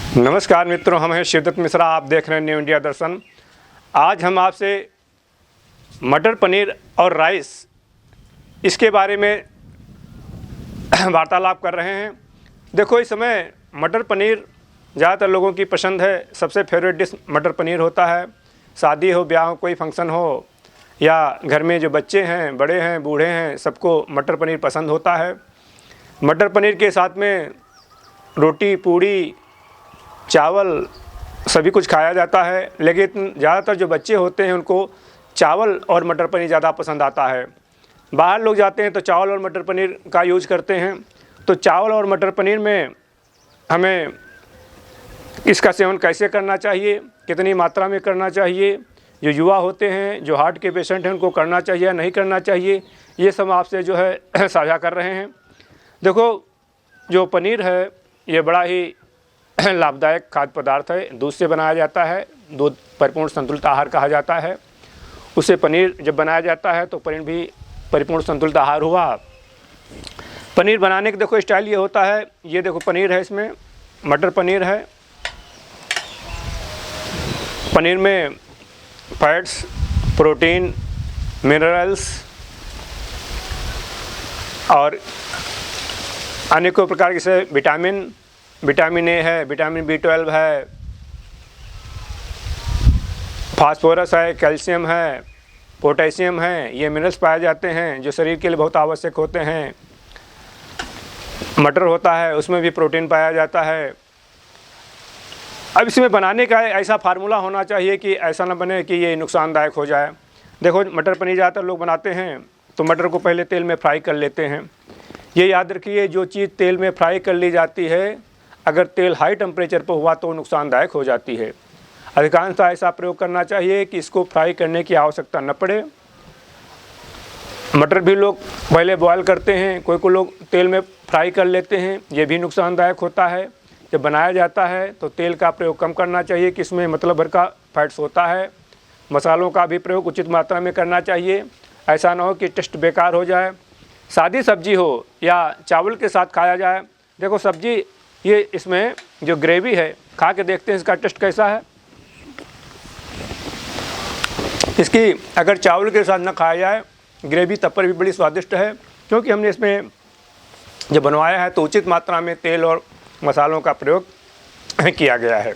नमस्कार मित्रों, हम हैं शिवदत्त मिश्रा। आप देख रहे हैं न्यू इंडिया दर्शन। आज हम आपसे मटर पनीर और राइस इसके बारे में वार्तालाप कर रहे हैं। देखो, इस समय मटर पनीर ज़्यादातर लोगों की पसंद है। सबसे फेवरेट डिश मटर पनीर होता है। शादी हो, ब्याह हो, कोई फंक्शन हो या घर में जो बच्चे हैं, बड़े हैं, बूढ़े हैं, सबको मटर पनीर पसंद होता है। मटर पनीर के साथ में रोटी, पूड़ी, चावल सभी कुछ खाया जाता है। लेकिन ज़्यादातर जो बच्चे होते हैं उनको चावल और मटर पनीर ज़्यादा पसंद आता है। बाहर लोग जाते हैं तो चावल और मटर पनीर का यूज करते हैं। तो चावल और मटर पनीर में हमें इसका सेवन कैसे करना चाहिए, कितनी मात्रा में करना चाहिए, जो युवा होते हैं, जो हार्ट के पेशेंट हैं, उनको करना चाहिए या नहीं करना चाहिए, ये सब आपसे जो है साझा कर रहे हैं। देखो, जो पनीर है ये बड़ा ही लाभदायक खाद्य पदार्थ है। दूध से बनाया जाता है। दूध परिपूर्ण संतुलित आहार कहा जाता है। उससे पनीर जब बनाया जाता है तो पनीर भी परिपूर्ण संतुलित आहार हुआ। पनीर बनाने का देखो स्टाइल ये होता है। ये देखो पनीर है, इसमें मटर पनीर है। पनीर में फैट्स, प्रोटीन, मिनरल्स और अनेकों प्रकार के विटामिन ए है, विटामिन B12 है, फास्फोरस है, कैल्शियम है, पोटेशियम है। ये मिनरल्स पाए जाते हैं जो शरीर के लिए बहुत आवश्यक होते हैं। मटर होता है, उसमें भी प्रोटीन पाया जाता है। अब इसमें बनाने का ऐसा फार्मूला होना चाहिए कि ऐसा ना बने कि ये नुकसानदायक हो जाए। देखो, मटर पनीर ज़्यादातर लोग बनाते हैं तो मटर को पहले तेल में फ्राई कर लेते हैं। ये याद रखिए, जो चीज़ तेल में फ्राई कर ली जाती है, अगर तेल हाई टेम्परेचर पर हुआ तो नुकसानदायक हो जाती है। अधिकांशतः ऐसा प्रयोग करना चाहिए कि इसको फ्राई करने की आवश्यकता न पड़े। मटर भी लोग पहले बॉयल करते हैं, कोई लोग तेल में फ्राई कर लेते हैं, ये भी नुकसानदायक होता है। जब बनाया जाता है तो तेल का प्रयोग कम करना चाहिए कि इसमें मतलब भर का फैट्स होता है। मसालों का भी प्रयोग उचित मात्रा में करना चाहिए। ऐसा ना हो कि टेस्ट बेकार हो जाए। सादी सब्जी हो या चावल के साथ खाया जाए। देखो, सब्जी ये इसमें जो ग्रेवी है, खा के देखते हैं इसका टेस्ट कैसा है। इसकी अगर चावल के साथ ना खाया जाए, ग्रेवी तब पर भी बड़ी स्वादिष्ट है, क्योंकि हमने इसमें जब बनवाया है तो उचित मात्रा में तेल और मसालों का प्रयोग किया गया है।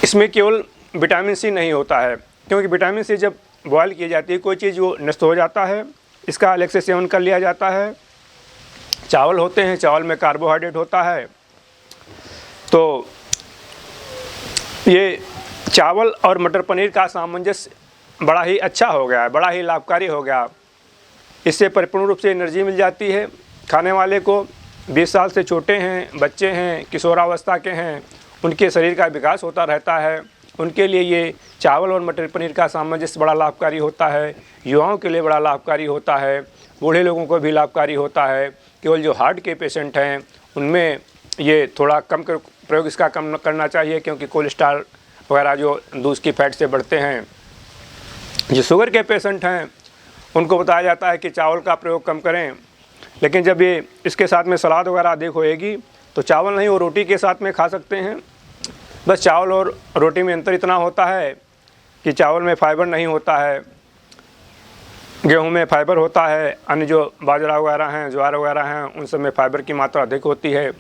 इसमें केवल विटामिन सी नहीं होता है, क्योंकि विटामिन सी जब बॉयल की जाती है कोई चीज़ वो नष्ट हो जाता है, इसका अलग से सेवन कर लिया जाता है। चावल होते हैं, चावल में कार्बोहाइड्रेट होता है। तो ये चावल और मटर पनीर का सामंजस्य बड़ा ही अच्छा हो गया है, बड़ा ही लाभकारी हो गया। इससे परिपूर्ण रूप से एनर्जी मिल जाती है खाने वाले को। 20 साल से छोटे हैं, बच्चे हैं, किशोरावस्था के हैं, उनके शरीर का विकास होता रहता है। उनके लिए ये चावल और मटर पनीर का सामंजस्य बड़ा लाभकारी होता है। युवाओं के लिए बड़ा लाभकारी होता है, बूढ़े लोगों को भी लाभकारी होता है। केवल जो हार्ट के पेशेंट हैं उनमें ये थोड़ा कम प्रयोग इसका कम करना चाहिए, क्योंकि कोलेस्ट्रॉल वगैरह जो दूध की फैट से बढ़ते हैं। जो शुगर के पेशेंट हैं उनको बताया जाता है कि चावल का प्रयोग कम करें। लेकिन जब ये इसके साथ में सलाद वगैरह अधिक होएगी तो चावल नहीं, वो रोटी के साथ में खा सकते हैं। बस चावल और रोटी में अंतर इतना होता है कि चावल में फाइबर नहीं होता है, गेहूं में फाइबर होता है। अन्य जो बाजरा वगैरह हैं, ज्वार वगैरह हैं, उन सब में फाइबर की मात्रा अधिक होती है।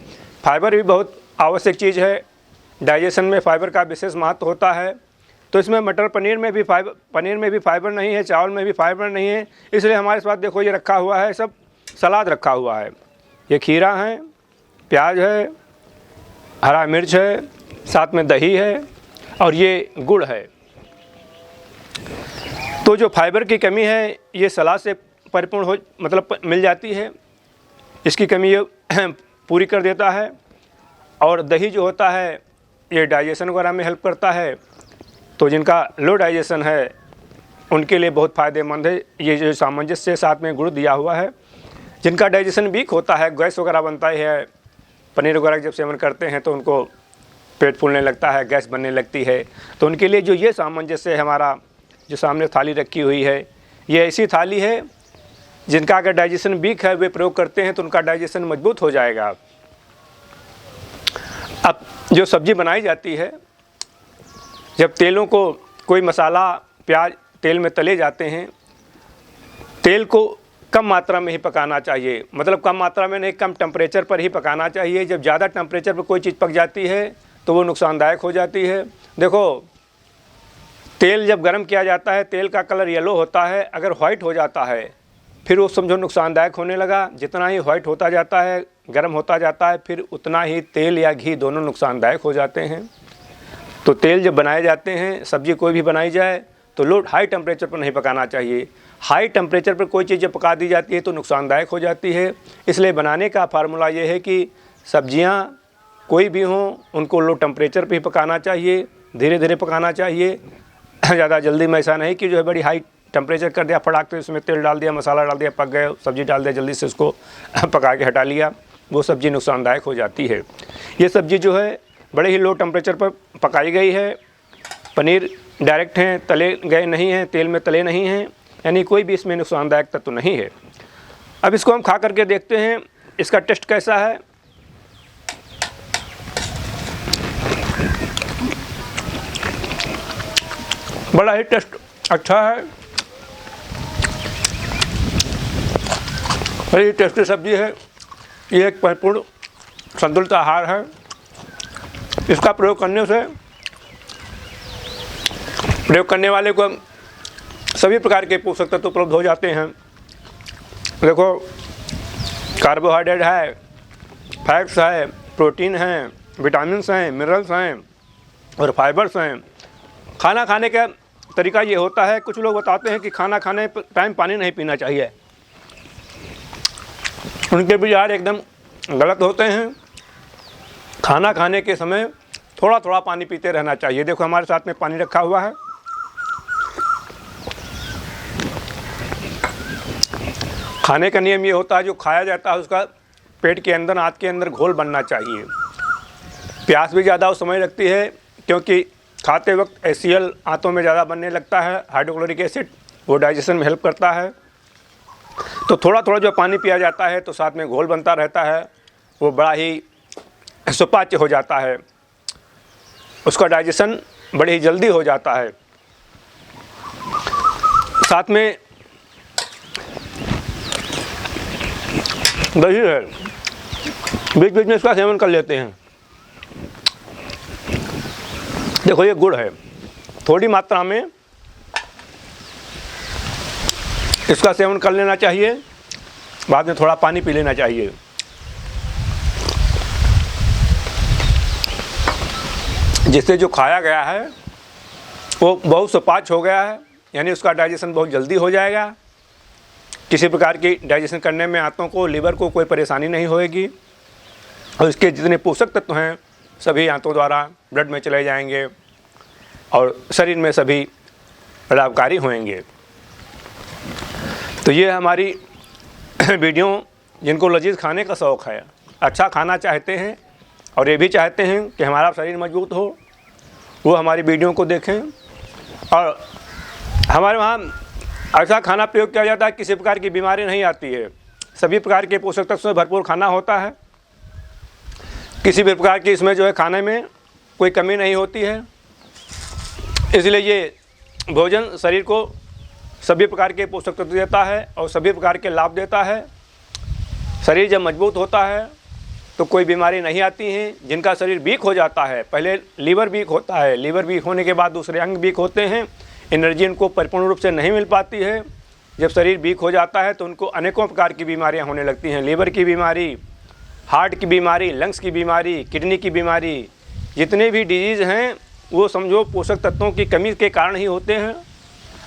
फाइबर भी बहुत आवश्यक चीज़ है। डाइजेशन में फाइबर का विशेष महत्व होता है। तो इसमें मटर पनीर में भी फाइबर नहीं है, चावल में भी फाइबर नहीं है। इसलिए हमारे पास देखो ये रखा हुआ है, सब सलाद रखा हुआ है। ये खीरा है, प्याज है, हरा मिर्च है, साथ में दही है और ये गुड़ है। तो जो फाइबर की कमी है ये सलाद से परिपूर्ण हो मिल जाती है। इसकी कमी ये पूरी कर देता है। और दही जो होता है ये डाइजेशन वगैरह में हेल्प करता है। तो जिनका लो डाइजेशन है उनके लिए बहुत फ़ायदेमंद है ये जो सामंजस्य साथ में गुड़ दिया हुआ है। जिनका डाइजेशन वीक होता है, गैस वगैरह बनता है, पनीर वगैरह जब सेवन करते हैं तो उनको पेट फूलने लगता है, गैस बनने लगती है, तो उनके लिए जो ये सामंजस्य है, हमारा जो सामने थाली रखी हुई है, ये ऐसी थाली है जिनका अगर डाइजेशन वीक है वे प्रयोग करते हैं तो उनका डाइजेशन मजबूत हो जाएगा। अब जो सब्ज़ी बनाई जाती है, जब तेलों को कोई मसाला प्याज तेल में तले जाते हैं, तेल को कम मात्रा में ही पकाना चाहिए। मतलब कम मात्रा में नहीं, कम टेम्परेचर पर ही पकाना चाहिए। जब ज़्यादा टेम्परेचर पर कोई चीज़ पक जाती है तो वो नुकसानदायक हो जाती है। देखो, तेल जब गर्म किया जाता है, तेल का कलर येलो होता है, अगर वाइट हो जाता है फिर वो समझो नुकसानदायक होने लगा। जितना ही वाइट होता जाता है, गर्म होता जाता है, फिर उतना ही तेल या घी दोनों नुकसानदायक हो जाते हैं। तो तेल जब बनाए जाते हैं, सब्ज़ी कोई भी बनाई जाए तो लो हाई टेम्परेचर पर नहीं पकाना चाहिए। हाई टेम्परेचर पर कोई चीज़ जब पका दी जाती है तो नुकसानदायक हो जाती है। इसलिए बनाने का फार्मूला ये है कि सब्जियां कोई भी हों, उनको लो टेम्परेचर पे ही पकाना चाहिए, धीरे धीरे पकाना चाहिए। ज़्यादा जल्दी में ऐसा नहीं कि जो है बड़ी हाई टेम्परेचर कर दिया, फटाक से उसमें तेल डाल दिया, मसाला डाल दिया, पक गए, सब्ज़ी डाल दिया, जल्दी से उसको पका के हटा लिया, वो सब्ज़ी नुकसानदायक हो जाती है। ये सब्ज़ी जो है बड़े ही लो टेम्परेचर पर पकाई गई है। पनीर डायरेक्ट हैं, तले गए नहीं हैं, तेल में तले नहीं हैं, यानी कोई भी इसमें नुकसानदायक तत्व नहीं है। अब इसको हम खा करके देखते हैं इसका टेस्ट कैसा है। बड़ा ही टेस्ट अच्छा है, बड़ी टेस्टी सब्जी है। ये एक परिपूर्ण संतुलित आहार है। इसका प्रयोग करने वाले को सभी प्रकार के पोषक तत्व उपलब्ध हो जाते हैं। देखो, कार्बोहाइड्रेट है, फैट्स है, प्रोटीन है, विटामिन्स हैं, मिनरल्स हैं और फाइबर्स हैं। खाना खाने का तरीका ये होता है, कुछ लोग बताते हैं कि खाना खाने टाइम पानी नहीं पीना चाहिए। उनके विचार एकदम गलत होते हैं। खाना खाने के समय थोड़ा थोड़ा पानी पीते रहना चाहिए। देखो, हमारे साथ में पानी रखा हुआ है। खाने का नियम ये होता है, जो खाया जाता है उसका पेट के अंदर, आंत के अंदर घोल बनना चाहिए। प्यास भी ज़्यादा उस समय लगती है, क्योंकि खाते वक्त HCl आंतों में ज़्यादा बनने लगता है, हाइड्रोक्लोरिक एसिड, वो डाइजेशन में हेल्प करता है। तो थोड़ा थोड़ा जो पानी पिया जाता है तो साथ में घोल बनता रहता है, वो बड़ा ही सुपाच्य हो जाता है, उसका डाइजेशन बड़ी ही जल्दी हो जाता है। साथ में दही है, बीच बीच में इसका सेवन कर लेते हैं। देखो, ये गुड़ है, थोड़ी मात्रा में इसका सेवन कर लेना चाहिए, बाद में थोड़ा पानी पी लेना चाहिए। जिससे जो खाया गया है वो बहुत सुपाच्य हो गया है, यानी उसका डाइजेशन बहुत जल्दी हो जाएगा। किसी प्रकार की डाइजेशन करने में आंतों को, लीवर को कोई परेशानी नहीं होएगी और इसके जितने पोषक तत्व हैं सभी आंतों द्वारा ब्लड में चले जाएंगे और शरीर में सभी लाभकारी होंगे। तो ये हमारी वीडियो, जिनको लजीज खाने का शौक़ है, अच्छा खाना चाहते हैं और ये भी चाहते हैं कि हमारा शरीर मजबूत हो, वो हमारी वीडियो को देखें। और हमारे वहाँ ऐसा खाना प्रयोग किया जाता है किसी प्रकार की बीमारी नहीं आती है। सभी प्रकार के पोषक तत्व से भरपूर खाना होता है, किसी भी प्रकार की इसमें जो है खाने में कोई कमी नहीं होती है। इसलिए ये भोजन शरीर को सभी प्रकार के पोषक तत्व देता है और सभी प्रकार के लाभ देता है। शरीर जब मजबूत होता है तो कोई बीमारी नहीं आती है। जिनका शरीर वीक हो जाता है, पहले लीवर वीक होता है, लीवर वीक होने के बाद दूसरे अंग वीक होते हैं, एनर्जी उनको परिपूर्ण रूप से नहीं मिल पाती है। जब शरीर वीक हो जाता है तो उनको अनेकों प्रकार की बीमारियां होने लगती हैं। लीवर की बीमारी, हार्ट की बीमारी, लंग्स की बीमारी, किडनी की बीमारी, जितने भी डिजीज़ हैं वो समझो पोषक तत्वों की कमी के कारण ही होते हैं।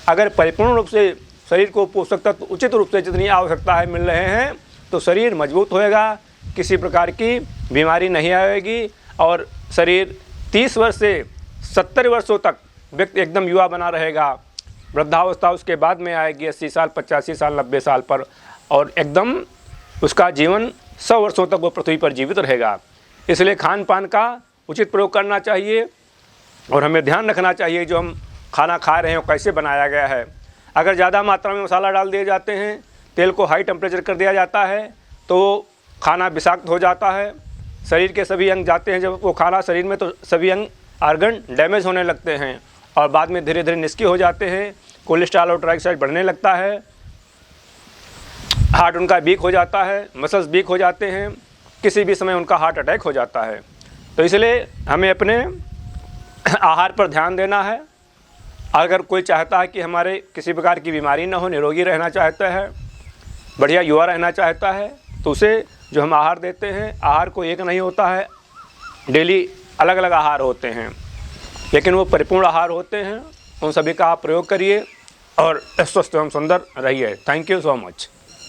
अगर परिपूर्ण रूप से शरीर को पोषक तत्व उचित रूप से जितनी आवश्यकता है मिल रहे हैं तो शरीर मजबूत होएगा, किसी प्रकार की बीमारी नहीं आएगी और शरीर 30 वर्ष से 70 वर्षों तक व्यक्ति एकदम युवा बना रहेगा। वृद्धावस्था उसके बाद में आएगी 80 साल, 85 साल, 90 साल पर, और एकदम उसका जीवन 100 वर्षों तक वो पृथ्वी पर जीवित रहेगा। इसलिए खान पान का उचित प्रयोग करना चाहिए और हमें ध्यान रखना चाहिए जो हम खाना खा रहे हैं वो कैसे बनाया गया है। अगर ज़्यादा मात्रा में मसाला डाल दिए जाते हैं, तेल को हाई टेम्परेचर कर दिया जाता है तो खाना विषाक्त हो जाता है। शरीर के सभी अंग जाते हैं जब वो खाना शरीर में, तो सभी अंग आर्गन डैमेज होने लगते हैं और बाद में धीरे धीरे निष्क्रिय हो जाते हैं। कोलेस्ट्रॉल और ट्राइग्लिसराइड बढ़ने लगता है, हार्ट उनका वीक हो जाता है, मसल्स वीक हो जाते हैं, किसी भी समय उनका हार्ट अटैक हो जाता है। तो इसलिए हमें अपने आहार पर ध्यान देना है। अगर कोई चाहता है कि हमारे किसी प्रकार की बीमारी ना हो, निरोगी रहना चाहता है, बढ़िया युवा रहना चाहता है, तो उसे जो हम आहार देते हैं, आहार को एक नहीं होता है, डेली अलग अलग आहार होते हैं, लेकिन वो परिपूर्ण आहार होते हैं। उन सभी का आप प्रयोग करिए और स्वस्थ एवं सुंदर रहिए। Thank you so much.